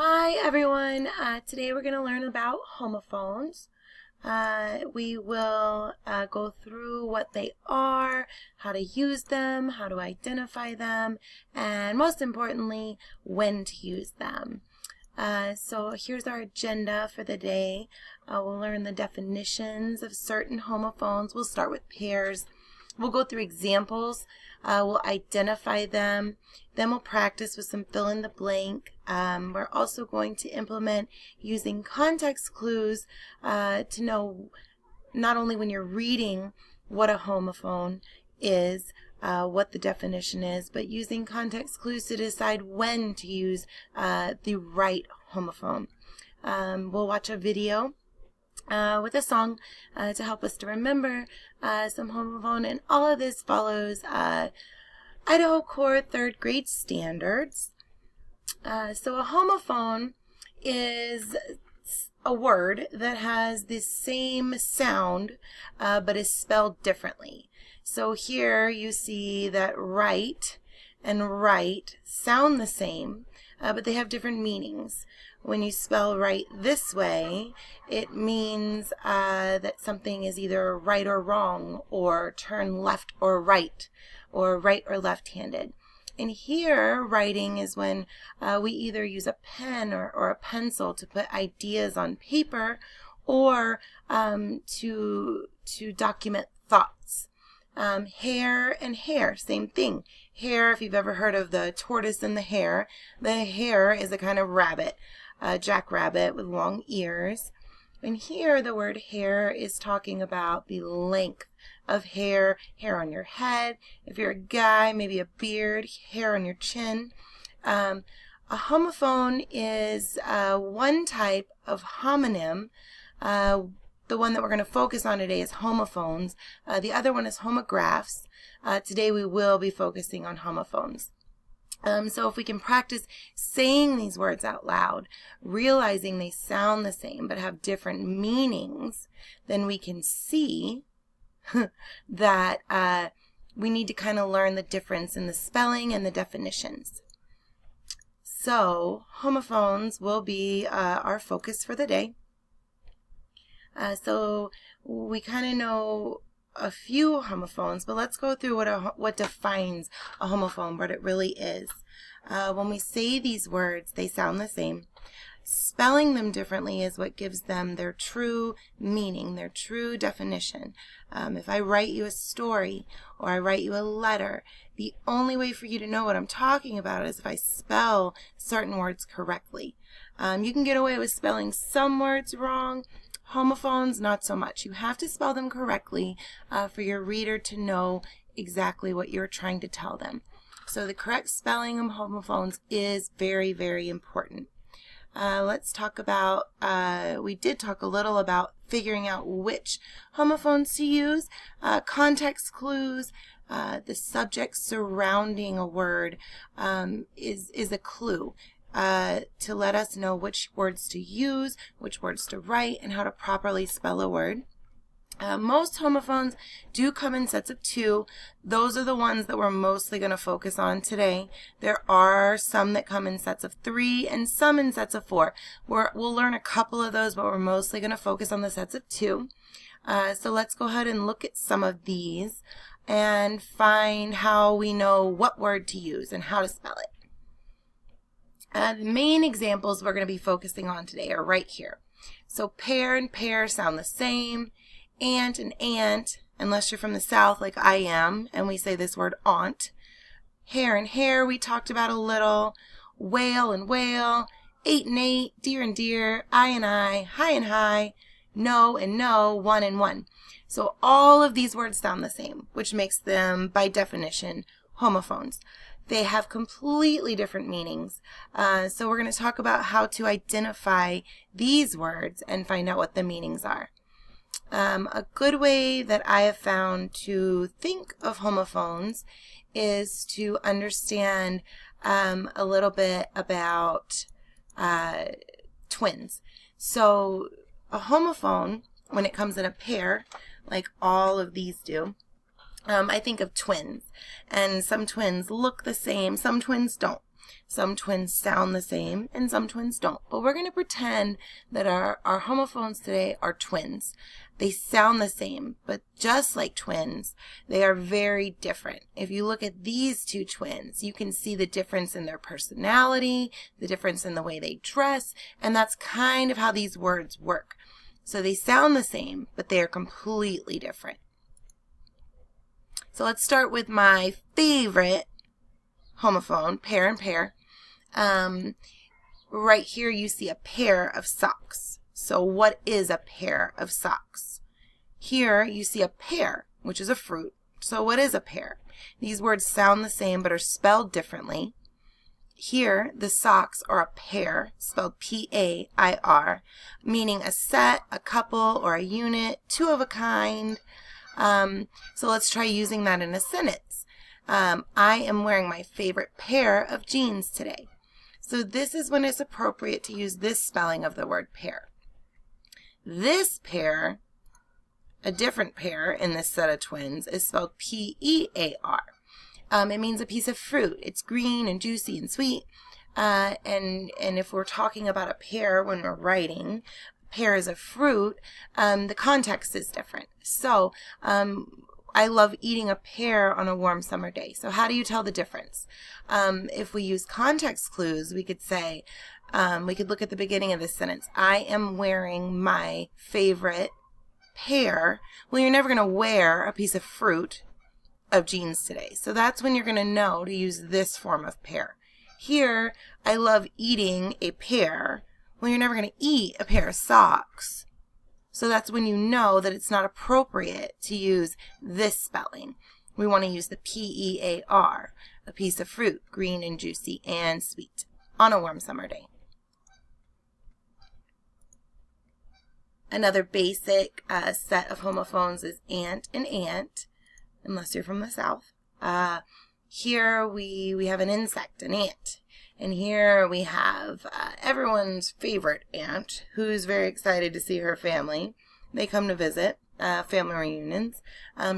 Hi everyone. Today we're going to learn about homophones. We will go through what they are, how to use them, how to identify them, and most importantly, when to use them. So here's our agenda for the day. We'll learn the definitions of certain homophones. We'll start with pairs. We'll go through examples. We'll identify them. Then we'll practice with some fill in the blank. We're also going to implement using context clues to know not only when you're reading what a homophone is, what the definition is, but using context clues to decide when to use the right homophone. We'll watch a video with a song to help us to remember some homophone, and all of this follows Idaho Core 3rd grade standards. So a homophone is a word that has the same sound but is spelled differently. So here you see that right and right sound the same, but they have different meanings. When you spell right this way, it means that something is either right or wrong, or turn left or right or left-handed. And here, writing is when we either use a pen or a pencil to put ideas on paper, or to document thoughts. Hare and hare, same thing. Hare, if you've ever heard of the tortoise and the hare is a kind of rabbit, a jackrabbit with long ears. And here the word hair is talking about the length of hair on your head. If you're a guy, maybe a beard, hair on your chin. A homophone is one type of homonym. The one that we're going to focus on today is homophones. The other one is homographs. Today we will be focusing on homophones. So if we can practice saying these words out loud, realizing they sound the same but have different meanings, then we can see that we need to kind of learn the difference in the spelling and the definitions. So homophones will be our focus for the day. So we kind of know a few homophones, but let's go through what defines a homophone, what it really is. When we say these words, they sound the same. Spelling them differently is what gives them their true meaning, their true definition. If I write you a story or I write you a letter, the only way for you to know what I'm talking about is if I spell certain words correctly. You can get away with spelling some words wrong. Homophones, not so much. You have to spell them correctly for your reader to know exactly what you're trying to tell them. So the correct spelling of homophones is very, very important. Let's talk about, we did talk a little about figuring out which homophones to use. Context clues, the subject surrounding a word is a clue. To let us know which words to use, which words to write, and how to properly spell a word. Most homophones do come in sets of 2. Those are the ones that we're mostly going to focus on today. There are some that come in sets of 3 and some in sets of 4. We'll learn a couple of those, but we're mostly going to focus on the sets of 2. So let's go ahead and look at some of these and find how we know what word to use and how to spell it. The main examples we're going to be focusing on today are right here. So pair and pair sound the same. Aunt and aunt, unless you're from the South like I am, and we say this word aunt. Hare and hare we talked about a little. Whale and whale. 8 and 8, deer and deer, I and I, high and high, no and no, one and one. So all of these words sound the same, which makes them, by definition, homophones. They have completely different meanings. So we're going to talk about how to identify these words and find out what the meanings are. A good way that I have found to think of homophones is to understand a little bit about twins. So a homophone, when it comes in a pair, like all of these do, I think of twins, and some twins look the same, some twins don't. Some twins sound the same and some twins don't. But we're going to pretend that our homophones today are twins. They sound the same, but just like twins, they are very different. If you look at these two twins, you can see the difference in their personality, the difference in the way they dress, and that's kind of how these words work. So they sound the same, but they are completely different. So let's start with my favorite homophone, pair and pair. Right here you see a pair of socks. So what is a pair of socks? Here you see a pear, which is a fruit. So what is a pear? These words sound the same but are spelled differently. Here the socks are a pair, spelled P-A-I-R, meaning a set, a couple, or a unit, two of a kind. So let's try using that in a sentence. I am wearing my favorite pair of jeans today. So this is when it's appropriate to use this spelling of the word pair. This pair, a different pair in this set of twins, is spelled P-E-A-R. It means a piece of fruit. It's green and juicy and sweet. And if we're talking about a pear when we're writing, pear is a fruit, the context is different. So I love eating a pear on a warm summer day. So how do you tell the difference? If we use context clues, we could say, we could look at the beginning of this sentence. I am wearing my favorite pair. Well, you're never going to wear a piece of fruit of jeans today. So that's when you're going to know to use this form of pair. Here, I love eating a pear. Well, you're never going to eat a pair of socks. So that's when you know that it's not appropriate to use this spelling. We want to use the P-E-A-R, a piece of fruit, green and juicy and sweet, on a warm summer day. Another basic set of homophones is aunt and aunt, unless you're from the South. Here we have an insect, an ant. And here we have everyone's favorite aunt, who's very excited to see her family. They come to visit, family reunions.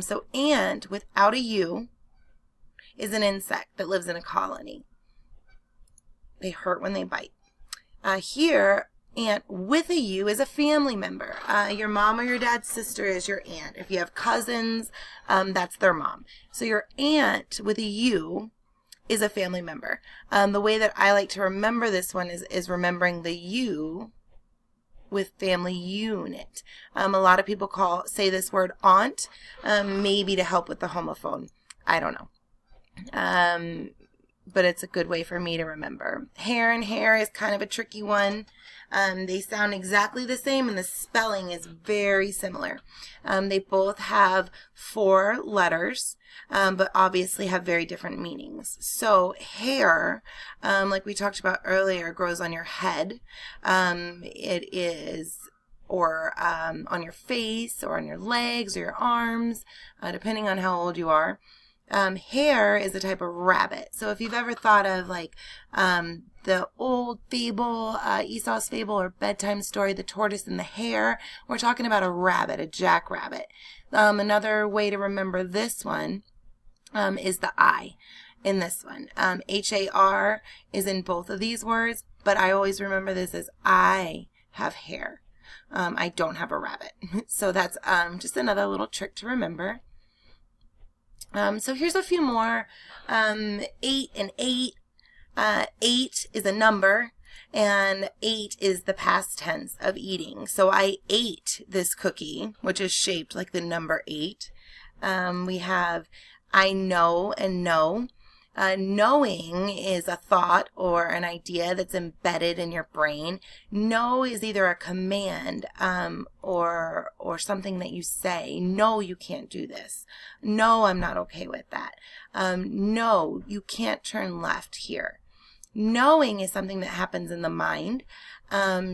So ant, without a U, is an insect that lives in a colony. They hurt when they bite. Here, aunt with a U is a family member. Your mom or your dad's sister is your aunt. If you have cousins, that's their mom. So your aunt with a U is a family member. The way that I like to remember this one is remembering the U with family unit. A lot of people say this word aunt, maybe to help with the homophone. I don't know. But it's a good way for me to remember. Hair and hair is kind of a tricky one. They sound exactly the same and the spelling is very similar. They both have 4 letters, but obviously have very different meanings. So hair, like we talked about earlier, grows on your head. It is or on your face or on your legs or your arms, depending on how old you are. Hare is a type of rabbit. So if you've ever thought of like the old fable, Aesop's fable or bedtime story, The Tortoise and the Hare, we're talking about a rabbit, a jackrabbit. Another way to remember this one is the I in this one. H-A-R is in both of these words, but I always remember this as I have hair. I don't have a rabbit. So that's just another little trick to remember. So here's a few more. 8 and 8. 8 is a number, and 8 is the past tense of eating. So I ate this cookie, which is shaped like the number 8. We have I know and know. Knowing is a thought or an idea that's embedded in your brain. Know is either a command or something that you say. No, you can't do this. No, I'm not okay with that. No, you can't turn left here. Knowing is something that happens in the mind.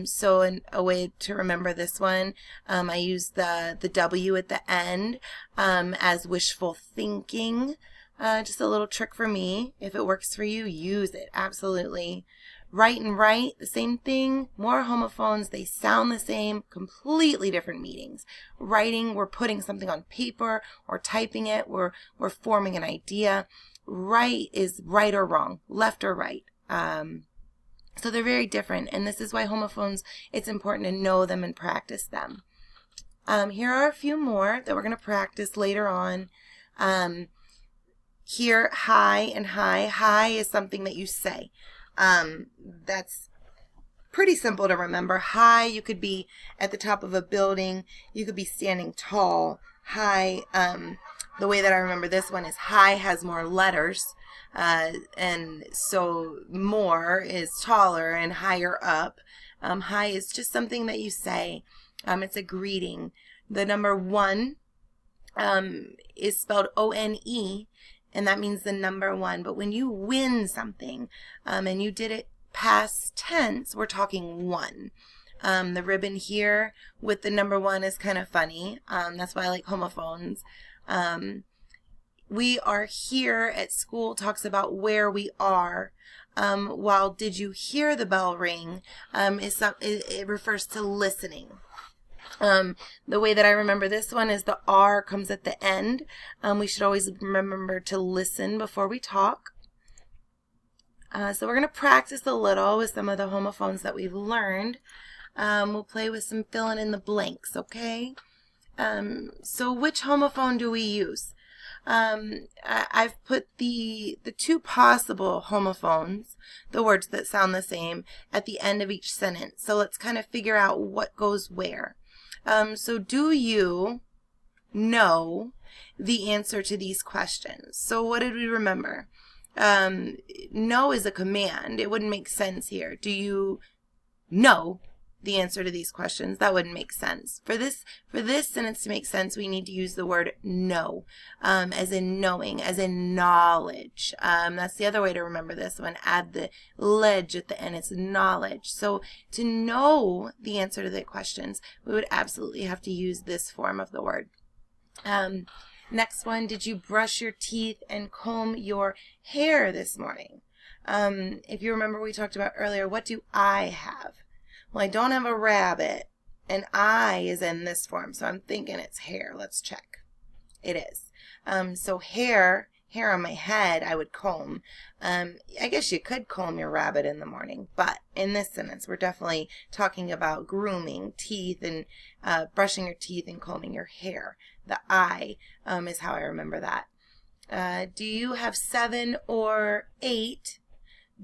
So a way to remember this one, I use the W at the end as wishful thinking. Just a little trick for me. If it works for you, use it. Absolutely. Write and write, the same thing. More homophones, they sound the same, completely different meanings. Writing, we're putting something on paper or typing it. We're forming an idea. Right is right or wrong, left or right. So they're very different, and this is why homophones, it's important to know them and practice them. Here are a few more that we're going to practice later on. Here, hi and hi. Hi is something that you say. That's pretty simple to remember. Hi, you could be at the top of a building. You could be standing tall. Hi, the way that I remember this one is hi has more letters. And so more is taller and higher up. Hi is just something that you say. It's a greeting. The number 1 is spelled O-N-E, and that means the number 1. But when you win something and you did it past tense, we're talking 1. The ribbon here with the number 1 is kind of funny. That's why I like homophones. We are here at school talks about where we are, while did you hear the bell ring it refers to listening. The way that I remember this one is the R comes at the end. We should always remember to listen before we talk. So we're going to practice a little with some of the homophones that we've learned. We'll play with some filling in the blanks, okay? So which homophone do we use? I've put the 2 possible homophones, the words that sound the same, at the end of each sentence. So let's kind of figure out what goes where. So do you know the answer to these questions? So what did we remember? No is a command. It wouldn't make sense here. Do you know the answer to these questions? That wouldn't make sense. For this sentence to make sense, we need to use the word know, as in knowing, as in knowledge. That's the other way to remember this one. Add the ledge at the end. It's knowledge. So to know the answer to the questions, we would absolutely have to use this form of the word. Next one, did you brush your teeth and comb your hair this morning? If you remember, we talked about earlier, what do I have? Well, I don't have a rabbit, and I is in this form, so I'm thinking it's hair. Let's check. It is. So hair on my head, I would comb. I guess you could comb your rabbit in the morning, but in this sentence, we're definitely talking about grooming, teeth, and brushing your teeth and combing your hair. The I is how I remember that. Do you have 7 or 8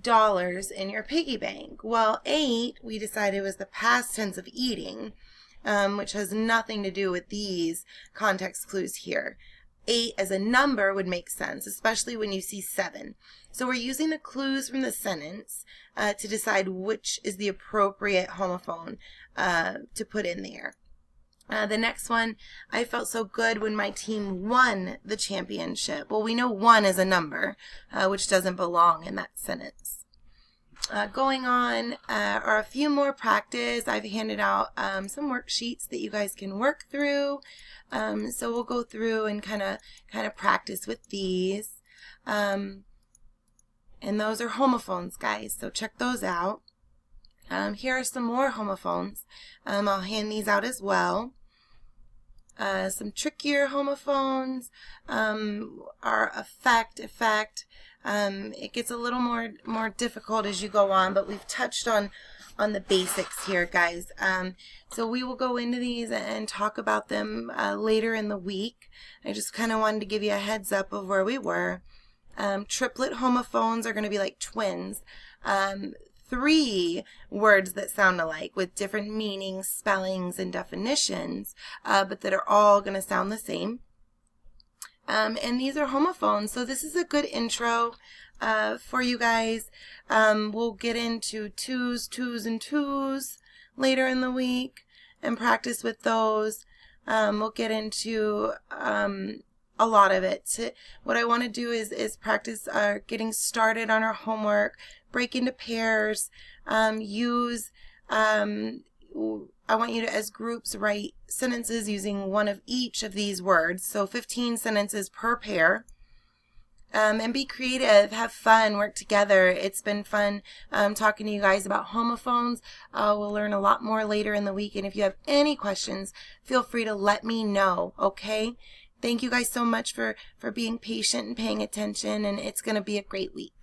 dollars in your piggy bank? Well, 8 we decided was the past tense of eating, which has nothing to do with these context clues here. 8 as a number would make sense, especially when you see 7. So we're using the clues from the sentence to decide which is the appropriate homophone to put in there. The next one, I felt so good when my team won the championship. Well, we know 1 is a number, which doesn't belong in that sentence. Going on are a few more practice. I've handed out some worksheets that you guys can work through. So we'll go through and kind of practice with these. And those are homophones, guys, so check those out. Here are some more homophones. I'll hand these out as well. Some trickier homophones are effect. It gets a little more difficult as you go on, but we've touched on the basics here, guys. So we will go into these and talk about them later in the week. I just kind of wanted to give you a heads up of where we were. Triplet homophones are going to be like twins. 3 words that sound alike with different meanings, spellings, and definitions, but that are all going to sound the same. And these are homophones, so this is a good intro for you guys. We'll get into twos, and twos later in the week and practice with those. We'll get into a lot of it. What I want to do is practice getting started on our homework, break into pairs, I want you to, as groups, write sentences using one of each of these words, so 15 sentences per pair. And be creative, have fun, work together. It's been fun talking to you guys about homophones. We'll learn a lot more later in the week, and if you have any questions, feel free to let me know, okay? Thank you guys so much for being patient and paying attention, and it's going to be a great week.